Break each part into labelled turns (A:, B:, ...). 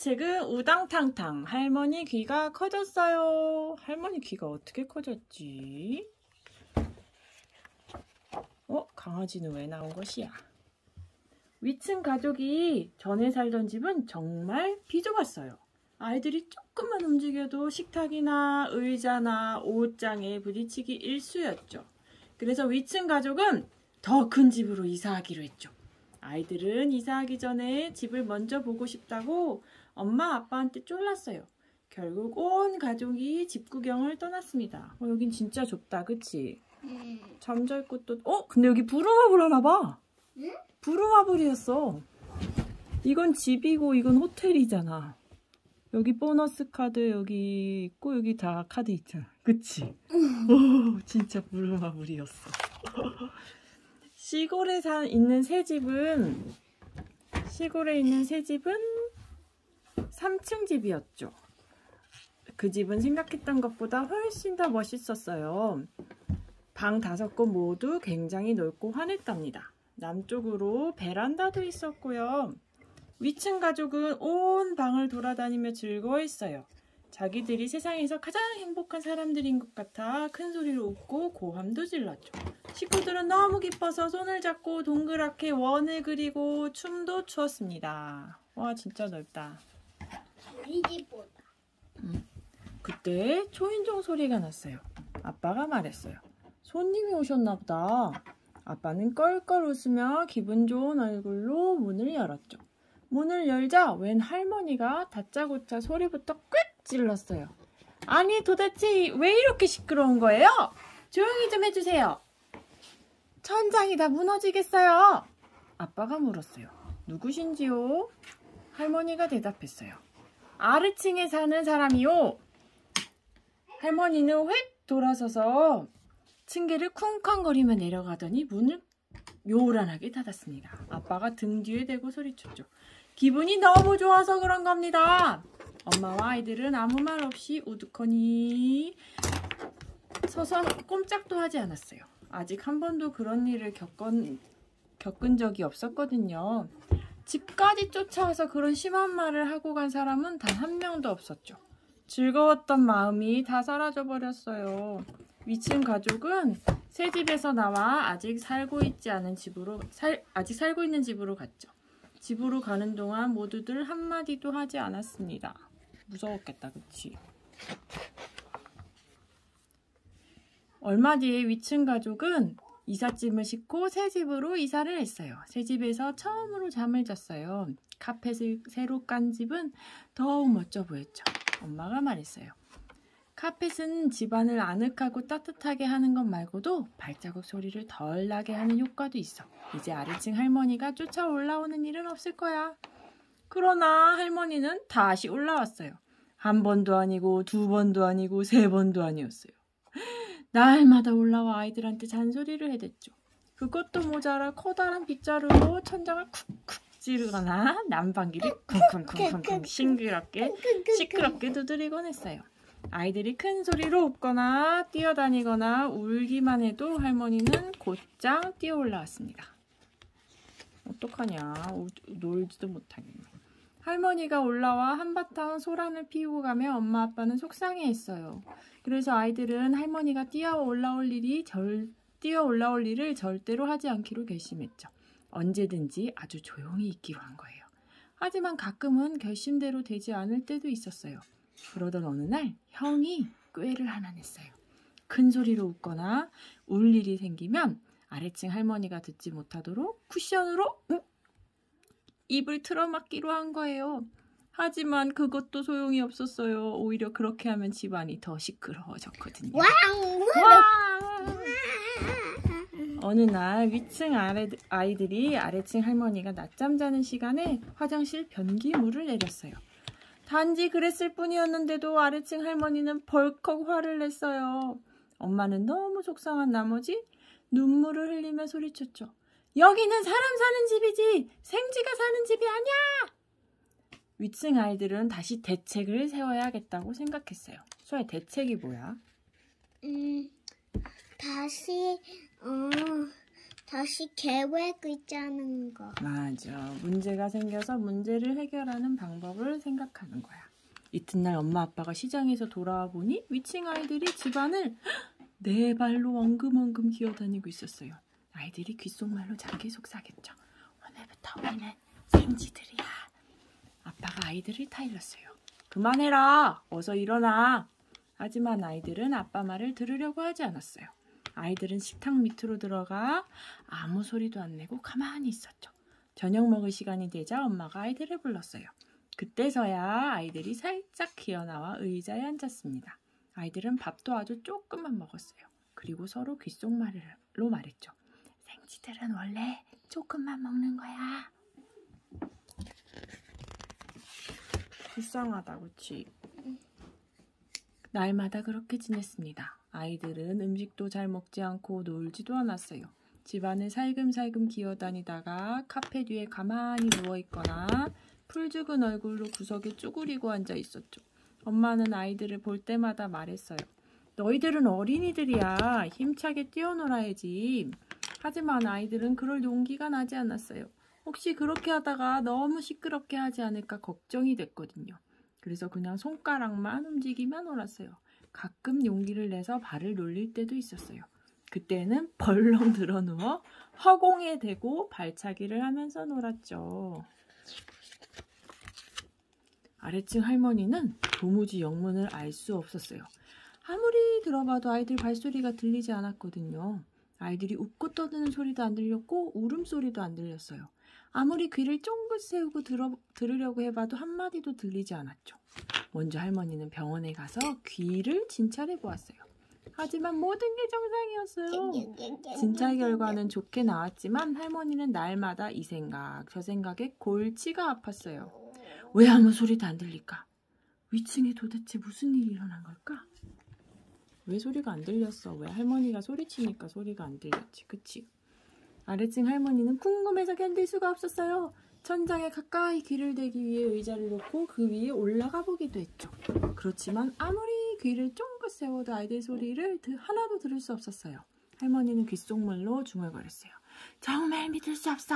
A: 책은 우당탕탕. 할머니 귀가 커졌어요. 할머니 귀가 어떻게 커졌지? 강아지는 왜 나온 것이야? 위층 가족이 전에 살던 집은 정말 비좁았어요. 아이들이 조금만 움직여도 식탁이나 의자나 옷장에 부딪히기 일쑤였죠. 그래서 위층 가족은 더 큰 집으로 이사하기로 했죠. 아이들은 이사하기 전에 집을 먼저 보고 싶다고 엄마 아빠한테 쫄랐어요. 결국 온 가족이 집 구경을 떠났습니다. 여긴 진짜 좁다, 그치? 잠잘 곳도... 근데 여기 부루마블 하나 봐.
B: 응?
A: 부루마블이었어. 이건 집이고 이건 호텔이잖아. 여기 보너스 카드 여기 있고 여기 다 카드 있잖아. 그치? 오, 진짜 부루마블이었어. 시골에 있는 새 집은 3층 집이었죠. 그 집은 생각했던 것보다 훨씬 더 멋있었어요. 방 5곳 모두 굉장히 넓고 환했답니다. 남쪽으로 베란다도 있었고요. 위층 가족은 온 방을 돌아다니며 즐거워했어요. 자기들이 세상에서 가장 행복한 사람들인 것 같아 큰 소리로 웃고 고함도 질렀죠. 식구들은 너무 기뻐서 손을 잡고 동그랗게 원을 그리고 춤도 추었습니다. 와, 진짜 넓다.
B: 우리 집보다.
A: 그때 초인종 소리가 났어요. 아빠가 말했어요. 손님이 오셨나 보다. 아빠는 껄껄 웃으며 기분 좋은 얼굴로 문을 열었죠. 문을 열자 웬 할머니가 다짜고짜 소리부터 꽥 찔렀어요. 아니 도대체 왜 이렇게 시끄러운 거예요? 조용히 좀 해주세요. 천장이 다 무너지겠어요. 아빠가 물었어요. 누구신지요? 할머니가 대답했어요. 아래층에 사는 사람이요. 할머니는 휙 돌아서서 층계를 쿵쾅거리며 내려가더니 문을 요란하게 닫았습니다. 아빠가 등 뒤에 대고 소리쳤죠. 기분이 너무 좋아서 그런 겁니다. 엄마와 아이들은 아무 말 없이 우두커니 서서 꼼짝도 하지 않았어요. 아직 한 번도 그런 일을 겪은 적이 없었거든요. 집까지 쫓아와서 그런 심한 말을 하고 간 사람은 단 한 명도 없었죠. 즐거웠던 마음이 다 사라져버렸어요. 위층 가족은 새 집에서 나와 아직 살고 있는 집으로 갔죠. 집으로 가는 동안 모두들 한마디도 하지 않았습니다. 무서웠겠다, 그치? 얼마 뒤에 위층 가족은 이삿짐을 싣고 새 집으로 이사를 했어요. 새 집에서 처음으로 잠을 잤어요. 카펫을 새로 깐 집은 더욱 멋져 보였죠. 엄마가 말했어요. 카펫은 집안을 아늑하고 따뜻하게 하는 것 말고도 발자국 소리를 덜 나게 하는 효과도 있어. 이제 아래층 할머니가 쫓아 올라오는 일은 없을 거야. 그러나 할머니는 다시 올라왔어요. 한 번도 아니고 2번도 아니고 3번도 아니었어요. 날마다 올라와 아이들한테 잔소리를 해댔죠. 그것도 모자라 커다란 빗자루로 천장을 쿡쿡 찌르거나 난방기를 쿵쿵쿵쿵 시끄럽게 두드리곤 했어요. 아이들이 큰 소리로 웃거나 뛰어다니거나 울기만 해도 할머니는 곧장 뛰어 올라왔습니다. 어떡하냐, 놀지도 못하겠네. 할머니가 올라와 한바탕 소란을 피우고 가며 엄마 아빠는 속상해했어요. 그래서 아이들은 할머니가 뛰어 올라올 일을 절대로 하지 않기로 결심했죠. 언제든지 아주 조용히 있기로 한 거예요. 하지만 가끔은 결심대로 되지 않을 때도 있었어요. 그러던 어느 날 형이 꾀를 하나 냈어요. 큰 소리로 웃거나 울 일이 생기면 아래층 할머니가 듣지 못하도록 쿠션으로 입을 틀어막기로 한 거예요. 하지만 그것도 소용이 없었어요. 오히려 그렇게 하면 집안이 더 시끄러워졌거든요. 어느 날 위층 아이들이 아래층 할머니가 낮잠 자는 시간에 화장실 변기물을 내렸어요. 단지 그랬을 뿐이었는데도 아래층 할머니는 벌컥 화를 냈어요. 엄마는 너무 속상한 나머지 눈물을 흘리며 소리쳤죠. 여기는 사람 사는 집이지 생쥐가 사는 집이 아니야. 위층 아이들은 다시 대책을 세워야겠다고 생각했어요. 소야, 대책이 뭐야?
B: 다시 계획을 짜는 거.
A: 맞아. 문제가 생겨서 문제를 해결하는 방법을 생각하는 거야. 이튿날 엄마 아빠가 시장에서 돌아와 보니 위층 아이들이 집안을 네 발로 엉금엉금 기어다니고 있었어요. 아이들이 귓속말로 자기 속삭였죠. 오늘부터 우리는 생쥐들이야. 아빠가 아이들을 타일렀어요. 그만해라. 어서 일어나. 하지만 아이들은 아빠 말을 들으려고 하지 않았어요. 아이들은 식탁 밑으로 들어가 아무 소리도 안 내고 가만히 있었죠. 저녁 먹을 시간이 되자 엄마가 아이들을 불렀어요. 그때서야 아이들이 살짝 기어나와 의자에 앉았습니다. 아이들은 밥도 아주 조금만 먹었어요. 그리고 서로 귓속말로 말했죠. 생쥐들은 원래 조금만 먹는 거야. 불쌍하다, 그치? 날마다 그렇게 지냈습니다. 아이들은 음식도 잘 먹지 않고 놀지도 않았어요. 집안을 살금살금 기어다니다가 카페 뒤에 가만히 누워있거나 풀 죽은 얼굴로 구석에 쭈그리고 앉아 있었죠. 엄마는 아이들을 볼 때마다 말했어요. 너희들은 어린이들이야. 힘차게 뛰어놀아야지. 하지만 아이들은 그럴 용기가 나지 않았어요. 혹시 그렇게 하다가 너무 시끄럽게 하지 않을까 걱정이 됐거든요. 그래서 그냥 손가락만 움직이며 놀았어요. 가끔 용기를 내서 발을 놀릴 때도 있었어요. 그때는 벌렁 드러누워 허공에 대고 발차기를 하면서 놀았죠. 아래층 할머니는 도무지 영문을 알 수 없었어요. 아무리 들어봐도 아이들 발소리가 들리지 않았거든요. 아이들이 웃고 떠드는 소리도 안 들렸고 울음소리도 안 들렸어요. 아무리 귀를 쫑긋 세우고 들으려고 해봐도 한마디도 들리지 않았죠. 먼저 할머니는 병원에 가서 귀를 진찰해 보았어요. 하지만 모든 게 정상이었어요. 진찰 결과는 좋게 나왔지만 할머니는 날마다 이 생각, 저 생각에 골치가 아팠어요. 왜 아무 소리도 안 들릴까? 위층에 도대체 무슨 일이 일어난 걸까? 왜 소리가 안 들렸어? 왜 할머니가 소리치니까 소리가 안 들렸지? 그치? 아래층 할머니는 궁금해서 견딜 수가 없었어요. 천장에 가까이 귀를 대기 위해 의자를 놓고 그 위에 올라가 보기도 했죠. 그렇지만 아무리 귀를 쫑긋 세워도 아이들 소리를 하나도 들을 수 없었어요. 할머니는 귓속말로 중얼거렸어요. 정말 믿을 수 없어.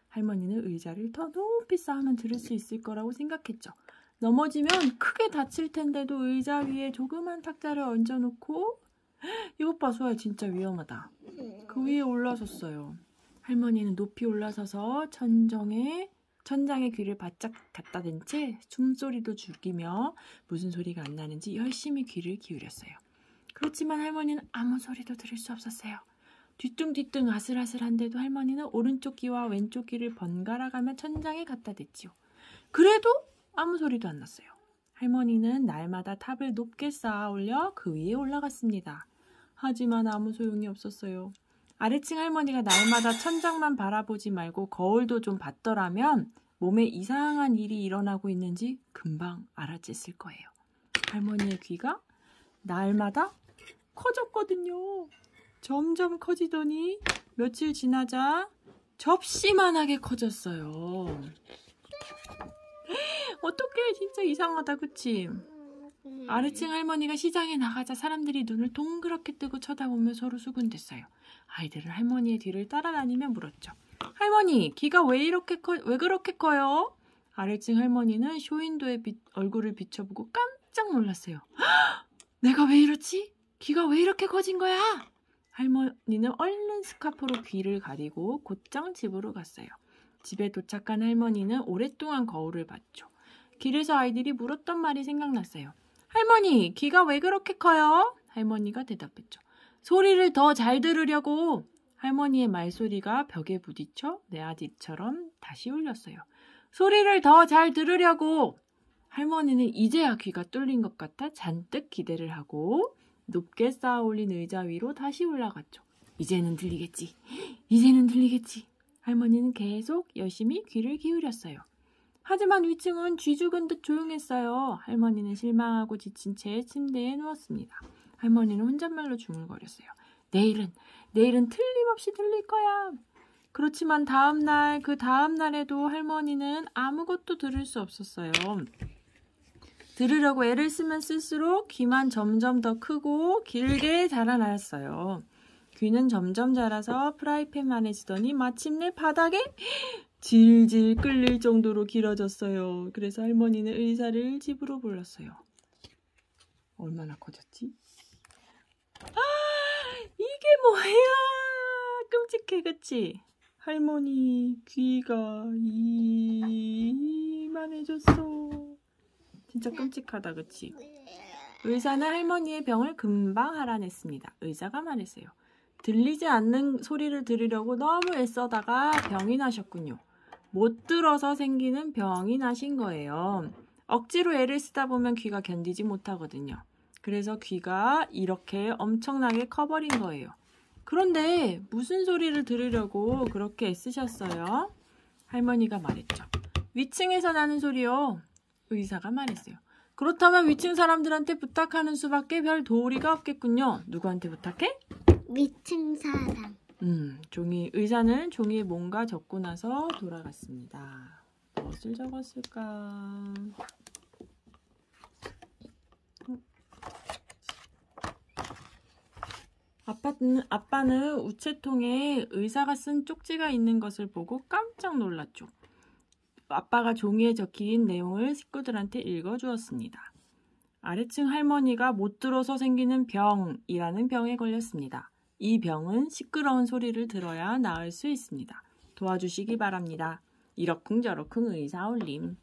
A: 할머니는 의자를 더 높이 쌓으면 들을 수 있을 거라고 생각했죠. 넘어지면 크게 다칠 텐데도 의자 위에 조그만 탁자를 얹어놓고 이것 봐, 소야, 진짜 위험하다. 그 위에 올라섰어요. 할머니는 높이 올라서서 천장에 귀를 바짝 갖다 댄 채 숨소리도 죽이며 무슨 소리가 안 나는지 열심히 귀를 기울였어요. 그렇지만 할머니는 아무 소리도 들을 수 없었어요. 뒤뚱뒤뚱 아슬아슬한데도 할머니는 오른쪽 귀와 왼쪽 귀를 번갈아가며 천장에 갖다 댔지요. 그래도 아무 소리도 안 났어요. 할머니는 날마다 탑을 높게 쌓아 올려 그 위에 올라갔습니다. 하지만 아무 소용이 없었어요. 아래층 할머니가 날마다 천장만 바라보지 말고 거울도 좀 봤더라면 몸에 이상한 일이 일어나고 있는지 금방 알아챘을 거예요. 할머니의 귀가 날마다 커졌거든요. 점점 커지더니 며칠 지나자 접시만하게 커졌어요. 어떡해, 진짜 이상하다, 그치? 아래층 할머니가 시장에 나가자 사람들이 눈을 동그랗게 뜨고 쳐다보며 서로 수군댔어요. 아이들은 할머니의 뒤를 따라다니며 물었죠. 할머니, 귀가 왜 그렇게 커요? 아래층 할머니는 쇼윈도에 얼굴을 비춰보고 깜짝 놀랐어요. 내가 왜 이러지? 귀가 왜 이렇게 커진 거야? 할머니는 얼른 스카프로 귀를 가리고 곧장 집으로 갔어요. 집에 도착한 할머니는 오랫동안 거울을 봤죠. 길에서 아이들이 물었던 말이 생각났어요. 할머니, 귀가 왜 그렇게 커요? 할머니가 대답했죠. 소리를 더 잘 들으려고. 할머니의 말소리가 벽에 부딪혀 내 아집처럼 다시 울렸어요. 소리를 더 잘 들으려고. 할머니는 이제야 귀가 뚫린 것 같아 잔뜩 기대를 하고 높게 쌓아 올린 의자 위로 다시 올라갔죠. 이제는 들리겠지. 이제는 들리겠지. 할머니는 계속 열심히 귀를 기울였어요. 하지만 위층은 쥐 죽은 듯 조용했어요. 할머니는 실망하고 지친 채 침대에 누웠습니다. 할머니는 혼잣말로 중얼거렸어요. 내일은 틀림없이 들릴 거야. 그렇지만 그 다음 날에도 할머니는 아무것도 들을 수 없었어요. 들으려고 애를 쓰면 쓸수록 귀만 점점 더 크고 길게 자라났어요. 귀는 점점 자라서 프라이팬만해지더니 마침내 바닥에 질질 끌릴 정도로 길어졌어요. 그래서 할머니는 의사를 집으로 불렀어요. 얼마나 커졌지? 아, 이게 뭐야? 끔찍해, 그치? 할머니 귀가 이만해졌어. 진짜 끔찍하다, 그치? 의사는 할머니의 병을 금방 알아냈습니다. 의사가 말했어요. 들리지 않는 소리를 들으려고 너무 애써다가 병이 나셨군요. 못 들어서 생기는 병이 나신 거예요. 억지로 애를 쓰다 보면 귀가 견디지 못하거든요. 그래서 귀가 이렇게 엄청나게 커버린 거예요. 그런데 무슨 소리를 들으려고 그렇게 애쓰셨어요? 할머니가 말했죠. 위층에서 나는 소리요. 의사가 말했어요. 그렇다면 위층 사람들한테 부탁하는 수밖에 별 도리가 없겠군요. 누구한테 부탁해?
B: 위층 사람.
A: 의사는 종이에 뭔가 적고 나서 돌아갔습니다. 무엇을 적었을까? 아빠는 우체통에 의사가 쓴 쪽지가 있는 것을 보고 깜짝 놀랐죠. 아빠가 종이에 적힌 내용을 식구들한테 읽어주었습니다. 아래층 할머니가 못 들어서 생기는 병이라는 병에 걸렸습니다. 이 병은 시끄러운 소리를 들어야 나을 수 있습니다. 도와주시기 바랍니다. 이러쿵저러쿵 의사 올림.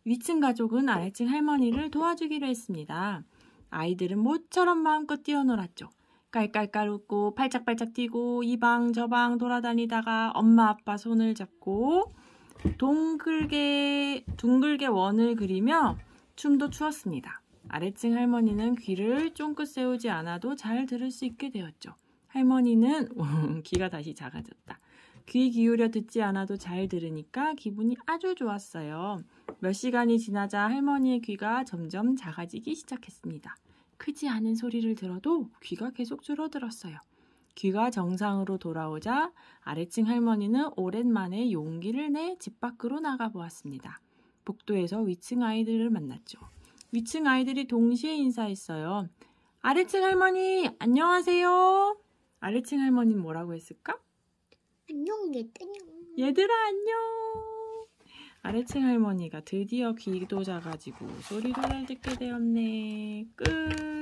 A: 위층 가족은 아래층 할머니를 도와주기로 했습니다. 아이들은 모처럼 마음껏 뛰어놀았죠. 깔깔깔 웃고 팔짝팔짝 뛰고 이 방 저 방 돌아다니다가 엄마 아빠 손을 잡고 둥글게 원을 그리며 춤도 추었습니다. 아래층 할머니는 귀를 쫑긋 세우지 않아도 잘 들을 수 있게 되었죠. 할머니는 귀가 다시 작아졌다. 귀 기울여 듣지 않아도 잘 들으니까 기분이 아주 좋았어요. 몇 시간이 지나자 할머니의 귀가 점점 작아지기 시작했습니다. 크지 않은 소리를 들어도 귀가 계속 줄어들었어요. 귀가 정상으로 돌아오자 아래층 할머니는 오랜만에 용기를 내 집 밖으로 나가보았습니다. 복도에서 위층 아이들을 만났죠. 위층 아이들이 동시에 인사했어요. 아래층 할머니, 안녕하세요. 아래층 할머니는 뭐라고 했을까?
B: 안녕, 얘들아.
A: 얘들아, 안녕. 아래층 할머니가 드디어 귀도 작아지고 소리도 잘 듣게 되었네. 끝.